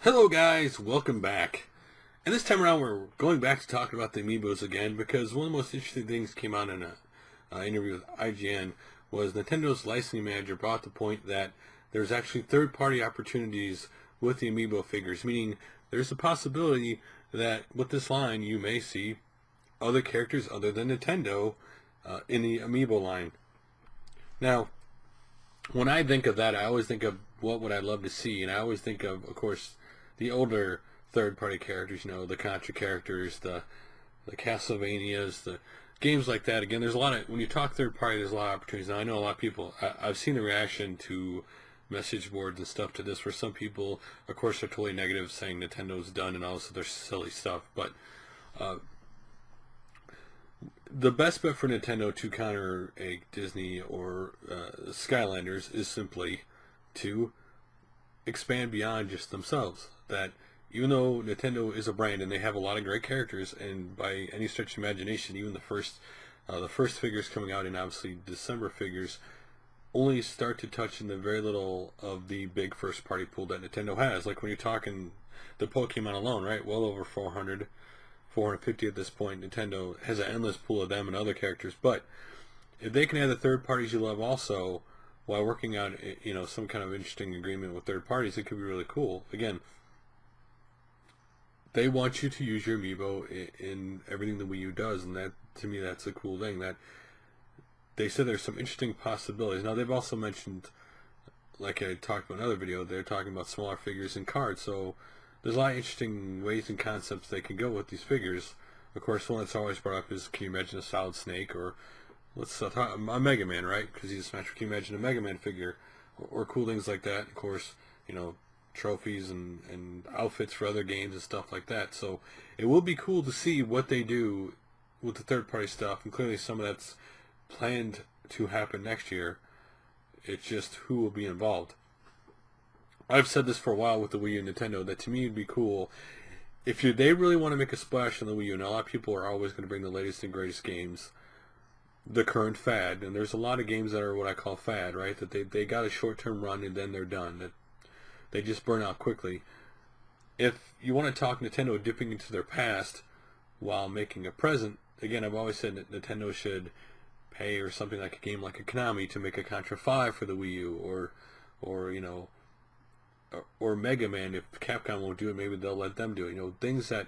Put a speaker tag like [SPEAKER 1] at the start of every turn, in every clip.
[SPEAKER 1] Hello guys, welcome back. And this time around we're going back to talking about the Amiibos again because one of the most interesting things came out in an interview with IGN was Nintendo's licensing manager brought the point that there's actually third-party opportunities with the Amiibo figures, meaning there's a possibility that with this line you may see other characters other than Nintendo in the Amiibo line. Now, when I think of that, I always think of what would I love to see, and I always think of course, the older third-party characters, the Contra characters, the Castlevanias, the games like that. Again, there's a lot of when you talk third-party, there's a lot of opportunities. Now, I know a lot of people. I've seen the reaction to message boards and stuff to this, where some people, of course, are totally negative, saying Nintendo's done and all this other silly stuff. But the best bet for Nintendo to counter a Disney or Skylanders is simply to expand beyond just themselves. That even though Nintendo is a brand and they have a lot of great characters, and by any stretch of imagination, even the first figures coming out, and obviously December figures, only start to touch in the very little of the big first party pool that Nintendo has. Like when you're talking the Pokemon alone, right? Well over 400, 450 at this point. Nintendo has an endless pool of them and other characters. But if they can have the third parties you love also, while working out some kind of interesting agreement with third parties, it could be really cool. Again, they want you to use your Amiibo in everything the Wii U does, and that, to me, that's a cool thing. That they said there's some interesting possibilities. Now, they've also mentioned, like I talked about in another video, they're talking about smaller figures and cards, so there's a lot of interesting ways and concepts they can go with these figures. Of course, one that's always brought up is, can you imagine a Solid Snake, or let's talk a Mega Man, right? Because he's a Smash. Can you imagine a Mega Man figure, or cool things like that? Of course, trophies and outfits for other games and stuff like that. So it will be cool to see what they do with the third-party stuff, and clearly some of that's planned to happen next year. It's just who will be involved. I've said this for a while with the Wii U and Nintendo, that to me it'd be cool if they really want to make a splash on the Wii U. And a lot of people are always going to bring the latest and greatest games, the current fad, and there's a lot of games that are what I call fad, right? That they got a short-term run and then they're done. That they just burn out quickly. If you want to talk Nintendo dipping into their past while making a present, again, I've always said that Nintendo should pay, or something like a game like a Konami, to make a Contra 5 for the Wii U, or Mega Man. If Capcom won't do it, maybe they'll let them do it. Things that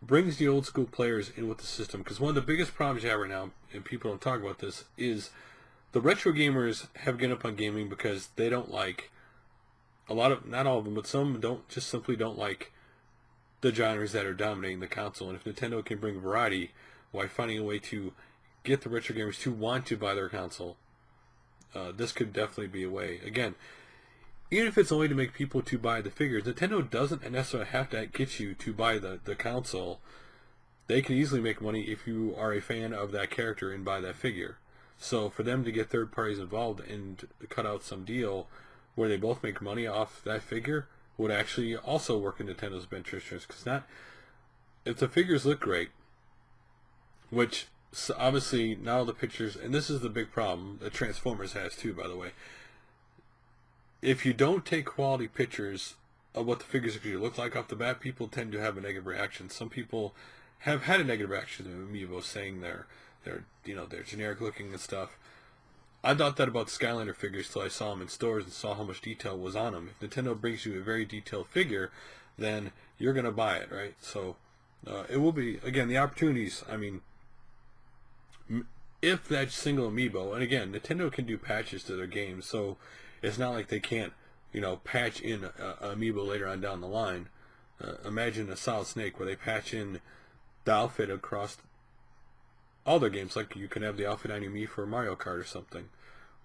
[SPEAKER 1] brings the old school players in with the system. Because one of the biggest problems you have right now, and people don't talk about this, is the retro gamers have given up on gaming because they don't like not all of them, but some simply don't like the genres that are dominating the console. And if Nintendo can bring variety while finding a way to get the retro gamers to want to buy their console, this could definitely be a way. Again, even if it's only to make people to buy the figures, Nintendo doesn't necessarily have to get you to buy the console. They can easily make money if you are a fan of that character and buy that figure. So for them to get third parties involved and cut out some deal where they both make money off that figure would actually also work in Nintendo's best interest. Because if the figures look great, which obviously now the pictures, and this is the big problem that Transformers has too, by the way. If you don't take quality pictures of what the figures actually look like off the bat, people tend to have a negative reaction. Some people have had a negative reaction to Amiibo, saying they're generic looking and stuff. I thought that about Skylander figures till I saw them in stores and saw how much detail was on them. If Nintendo brings you a very detailed figure, then you're going to buy it, right? So it will be, again, the opportunities. I mean, if that single Amiibo, and again, Nintendo can do patches to their games, so it's not like they can't, patch in a Amiibo later on down the line. Imagine a Solid Snake where they patch in the outfit across all their games. Like you can have the outfit on your Mii for Mario Kart or something.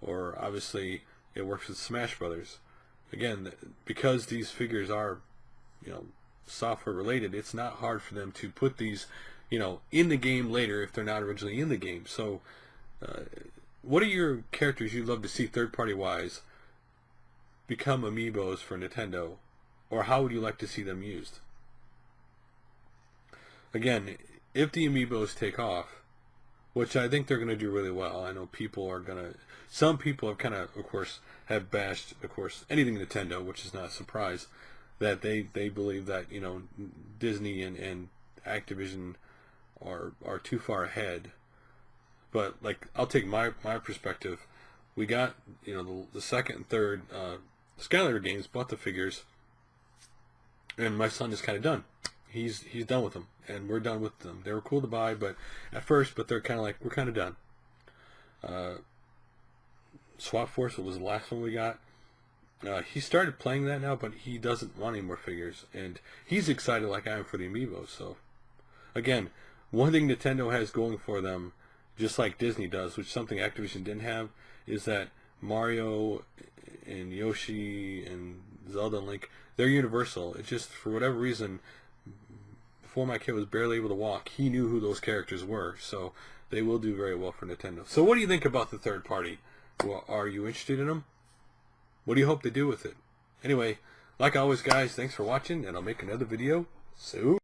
[SPEAKER 1] Or obviously it works with Smash Brothers. Again, because these figures are, software related, it's not hard for them to put these, in the game later if they're not originally in the game. So what are your characters you'd love to see third party wise become Amiibos for Nintendo? Or how would you like to see them used? Again, if the Amiibos take off, which I think they're going to do really well. I know some people have kind of course, have bashed, of course, anything Nintendo, which is not a surprise. that they believe that, you know, Disney and Activision are too far ahead. But like, I'll take my perspective. We got, you know, the second and third Skylander games, bought the figures, and my son is kind of done. He's done with them, and we're done with them. They were cool to buy, but at first, but they're kind of like, we're kind of done. Swap Force was the last one we got. He started playing that now, but he doesn't want any more figures, and he's excited like I am for the Amiibos. So, again, one thing Nintendo has going for them, just like Disney does, which is something Activision didn't have, is that Mario and Yoshi and Zelda and Link, they're universal. It's just, for whatever reason, before my kid was barely able to walk, he knew who those characters were. So they will do very well for Nintendo. So what do you think about the third party? Well, are you interested in them? What do you hope they do with it? Anyway, like always, guys, thanks for watching, and I'll make another video soon.